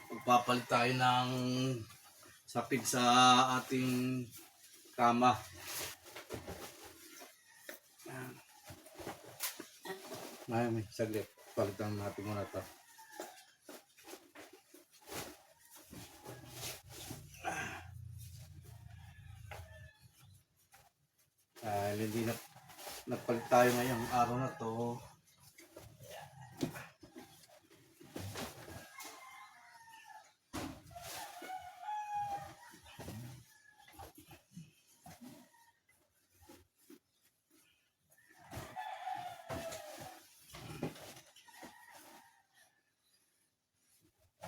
Magpapalit tayo ng sapid sa ating kama. May saglit. Palitan natin muna ito. Hindi na nagpalit tayo ngayong araw na to.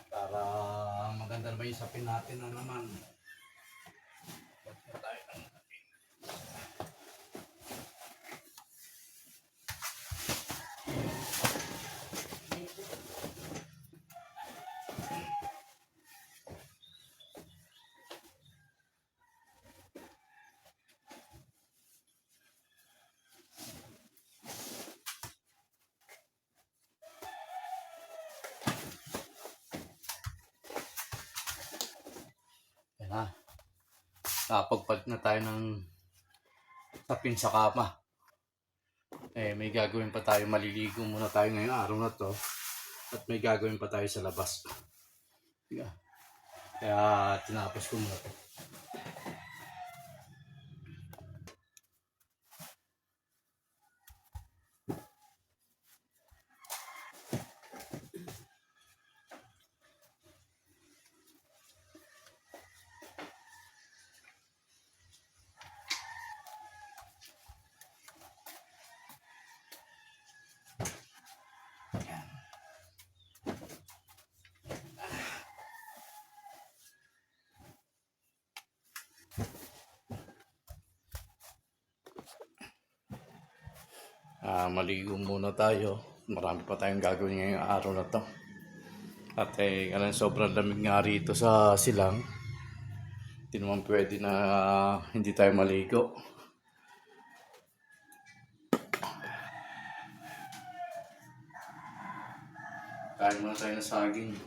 Para maganda naman yung sapin natin na naman. Yan na. Nakapagpalit na tayo ng sapin sa kama. May gagawin pa tayo. Maliligo muna tayo ngayong araw na to. At may gagawin pa tayo sa labas. Kaya tinapos ko muna to. Maligo muna tayo. Marami pa tayong gagawin ngayong araw na to. At sobrang lamig nga rito sa silang. Hindi naman pwede na hindi tayo maligo. Kain muna tayo ng saging.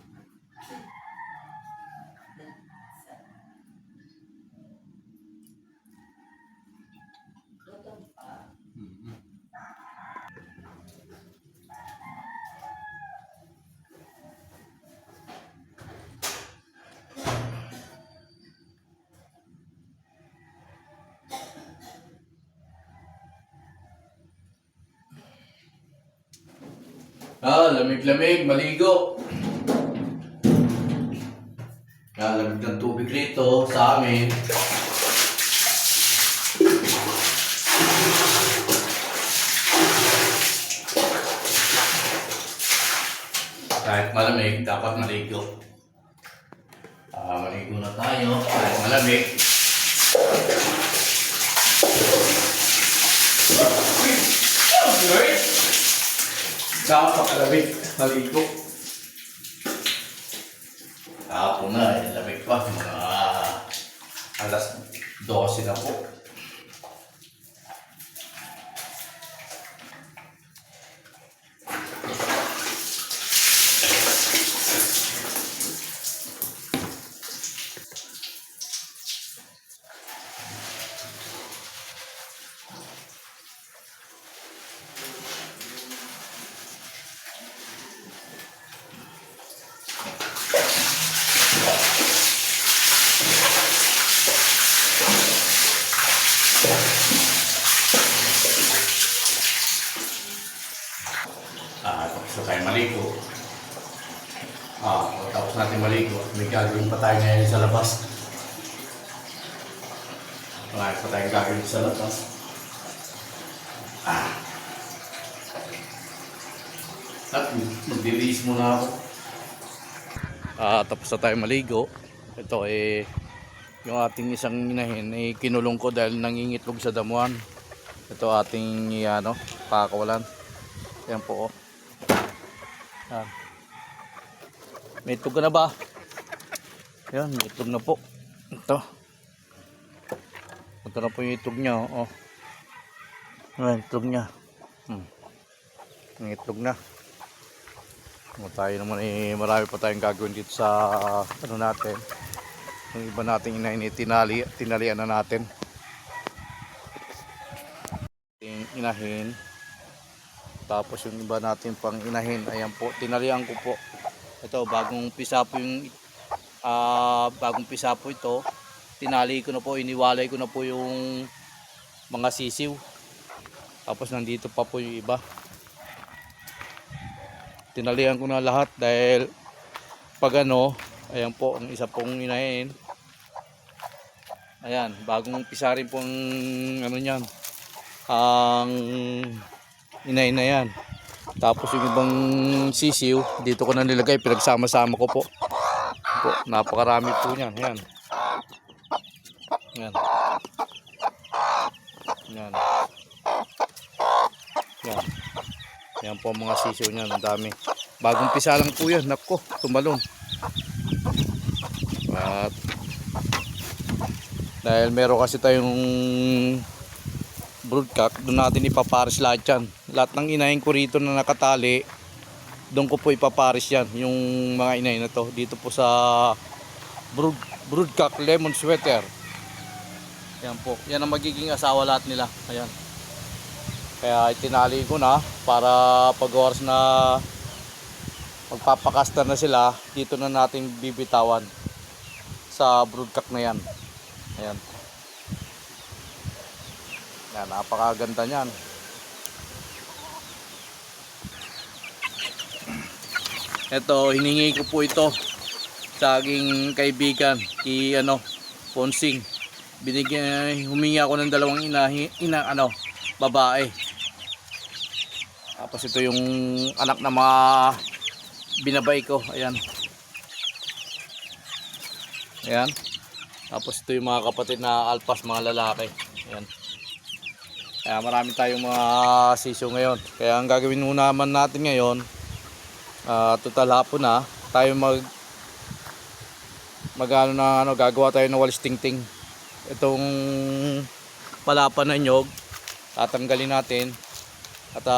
Lamig-lamig, maligo. Lamig ng tubig rito sa amin. Kahit malamig, dapat maligo. Maligo na tayo kahit malamig. Napakalamig, maligo. Hapon na, lamig pa. Mga alas 12 na po. Tapos na tayo maligo. Tapos natin maligo. May gagawin pa tayo ngayon sa labas. Marami pa tayong gagawin sa labas. At mag-release muna ako. Tapos na tayo maligo. Ito yung ating isang inahin kinulong ko dahil nangingitlog sa damuhan. Ito ating pakawalan. Yan po. May itlog ka na ba? Yan, may itlog na po. Ito na po yung itlog niya. Ayan, itlog niya. Yung itlog na. Tayo naman marami pa tayong gagawin dito sa ano natin. Yung iba nating inahin tinalian na natin. Inahin. Tapos yung iba natin pang inahin, ayan po, tinalian ko po. Ito, bagong pisa po yung bagong pisa po ito. Tinali ko na po, iniwalay ko na po yung mga sisiw. Tapos nandito pa po yung iba. Tinalian ko na lahat dahil pag ano, ayan po, ang isa pong inahin. Ayan, bagong pisa rin po ang ano niyan. Ang inahin na yan. Tapos yung ibang sisiw, dito ko na nilagay, pinagsama-sama ko po. Napakarami po niyan. Ayan. Ayan. Ayan. Ayan. Ayan po ang mga sisiw niyan, ang dami. Bagong pisa lang po yan, nako, tumalon. At dahil meron kasi tayong broodcock, doon natin ipaparis lahat yan. Lahat ng inahin ko rito na nakatali, doon ko po ipaparis yan, yung mga inahin na to. Dito po sa broodcock lemon sweater. Yan po, yan ang magiging asawa lahat nila. Ayan. Kaya itinali ko na para pag oras na magpapakasta na sila, dito na natin bibitawan sa broodcock na yan. Ayan. Yan, napakaganda niyan. Ito, hiningi ko po ito sa aking kaibigan, Ponsing. Humingi ako ng dalawang babae. Tapos ito yung anak na mga binabay ko. Ayan. Ayan. Tapos ito yung mga kapatid na alpas, mga lalaki. Ayan. Kaya marami tayong mga sisiw ngayon. Kaya ang gagawin muna naman natin ngayon, total hapon na, tayo gagawa tayo ng walis tingting. Itong palapan na nyog, tatanggalin natin at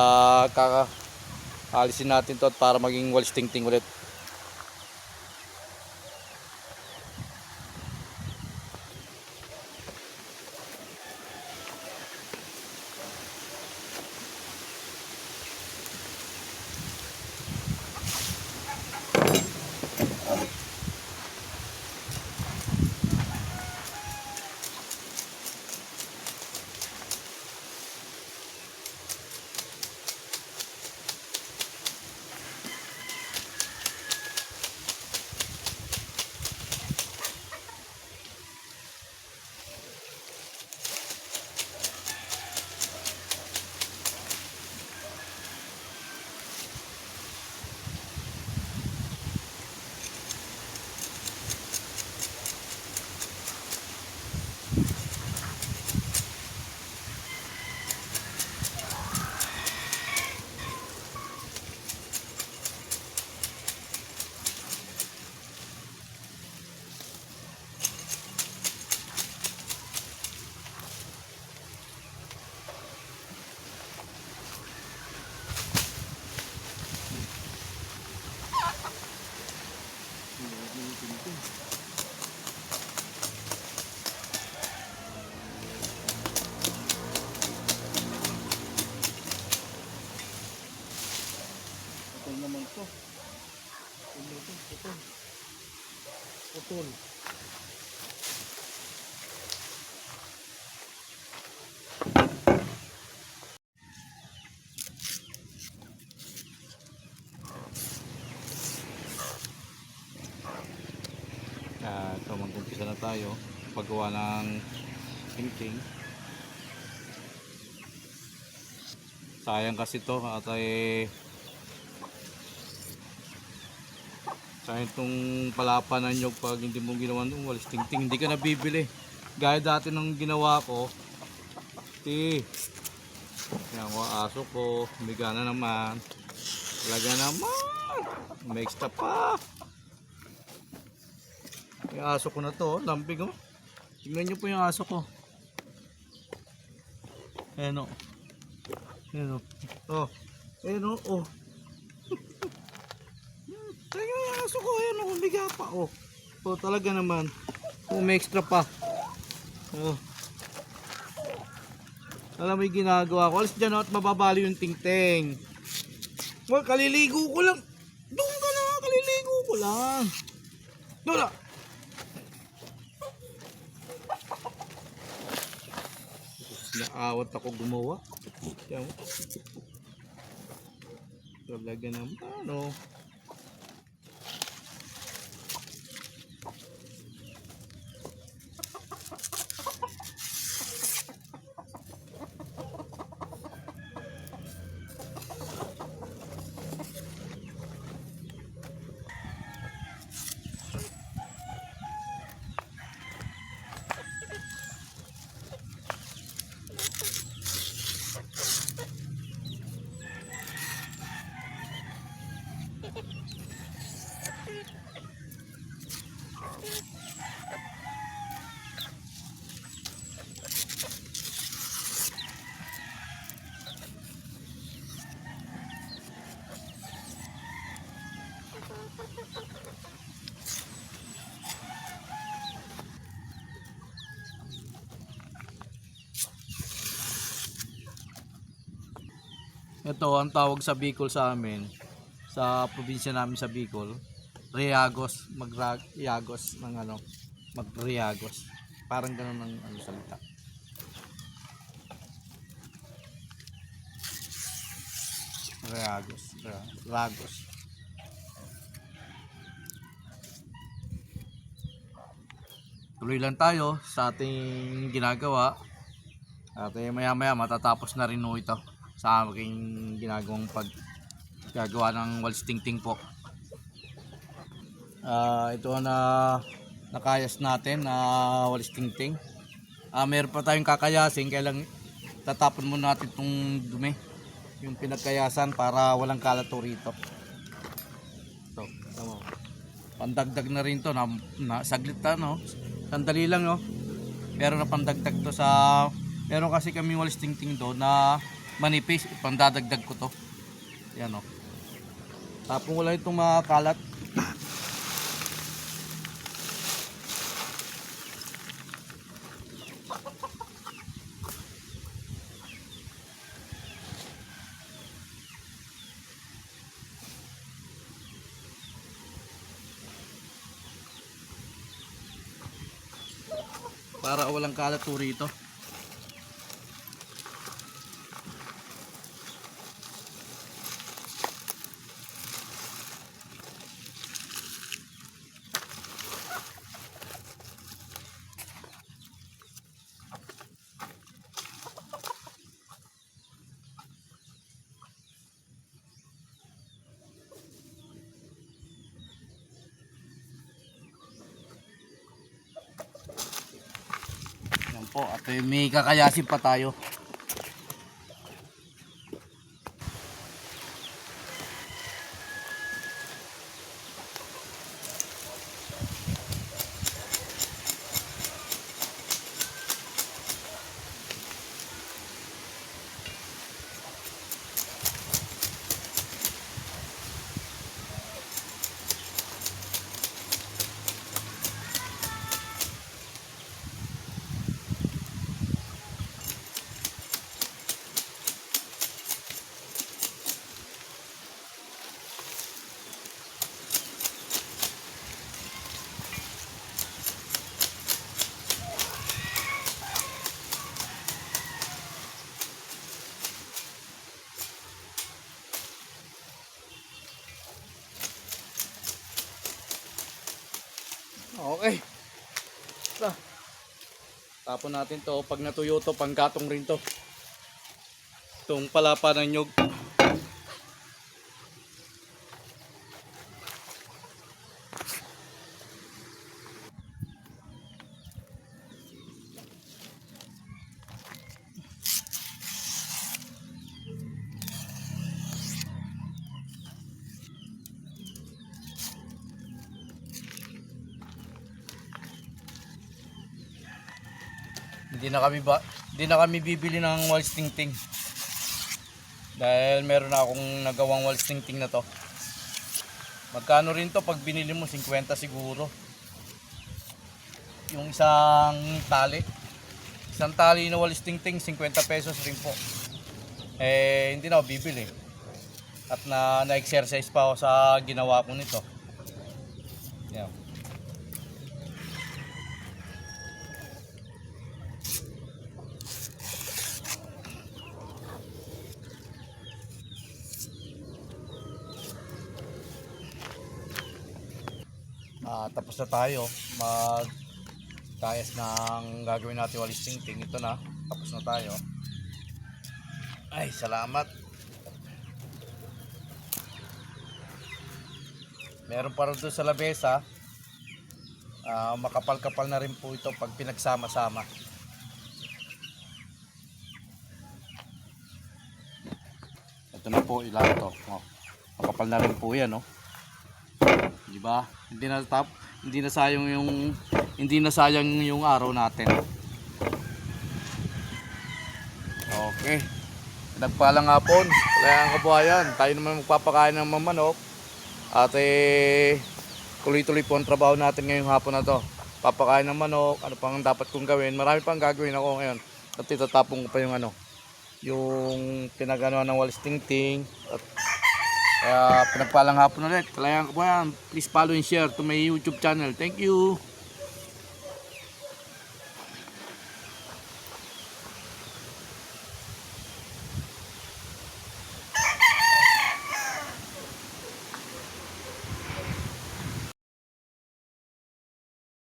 alisin natin to para maging walis tingting ulit. Putol naman to. Putol. Ito, mag-umpisa na tayo paggawa ng tingting. Sayang kasi to at sayang itong palapan ng nyog pag hindi mo ginawa ng walis tingting, hindi ka nabibili gaya dati nung ginawa ko. Yan ko, aso ko bigana naman, talaga naman may extra pa. Yung aso ko na to, lampig oh. Tingnan nyo po yung aso ko. Ayan o. Ayan o. Oh. Ayan o. Oh. piraso ko. Ayan o, humiga pa. Oh. Oh, talaga naman. Oh, may extra pa. Oh. Alam mo yung ginagawa ko. Alis dyan at mababali yung tingting. Well, kaliligo ko lang. Doon ka na, kaliligo ko lang. Doon na. Naawat ako gumawa. Yan. Talaga naman, ano. Ito ang tawag sa Bicol sa amin, sa probinsya namin sa Bicol, Riagos, mag-Riagos ng ano, mag-Riagos. Parang ganoon ang ano, salita. Riagos, Ragos. Tuloy lang tayo sa ating ginagawa. At maya maya matatapos na rin ito sa aking ginagawang paggagawa ng walis tingting po. Ito na nakayas natin na walis tingting. Meron pa tayong kakayasin, kailang tatapon muna natin itong dumi, yung pinagkayasan, para walang kalato rito. Ito, tama. Pandagdag na rin to na saglit no. Sandali lang no. Pero na pandagdag to sa, pero kasi kami walis tingting do na manipis, pandadagdag ko to. Yan o. Tapos wala itong mga kalat. Para walang kalat to rito. Po, at may kakayasin pa tayo. Okay. Tapon natin to. Pag natuyo to, panggatong rin to. Itong palapa ng nyug. Hindi na kami bibili ng walis tingting. Dahil meron na akong nagawang walis tingting na to. Magkano rin to pag binili mo? 50 siguro. Yung isang tali. Isang tali na walis tingting, 50 pesos rin po. Eh, hindi na ako bibili. At na-exercise pa ako sa ginawa ko nito. Yan. Tapos na tayo magkayas ng gagawin natin walis tingting. Ito na, tapos na tayo. Ay, salamat. Meron pa rin doon sa labesa. Makapal-kapal na rin po ito pag pinagsama-sama. Ito na po, ilan to. Makapal na rin po yan, oh. Di ba? Hindi na sayang yung araw natin. Okay. Nagpalang hapon. Wala ang kabuhayan. Tayo naman magpapakain ng mamanok. At tuloy-tuloy po ang trabaho natin ngayong hapon na to. Papakain ng manok. Ano pang dapat kong gawin? Marami pang gagawin ako ngayon. At itatapong ko pa yung pinaganoan ng walis tingting. At kaya pinagpalang hapon ulit. Kalayang kabuhayan. Please follow and share to my YouTube channel. Thank you.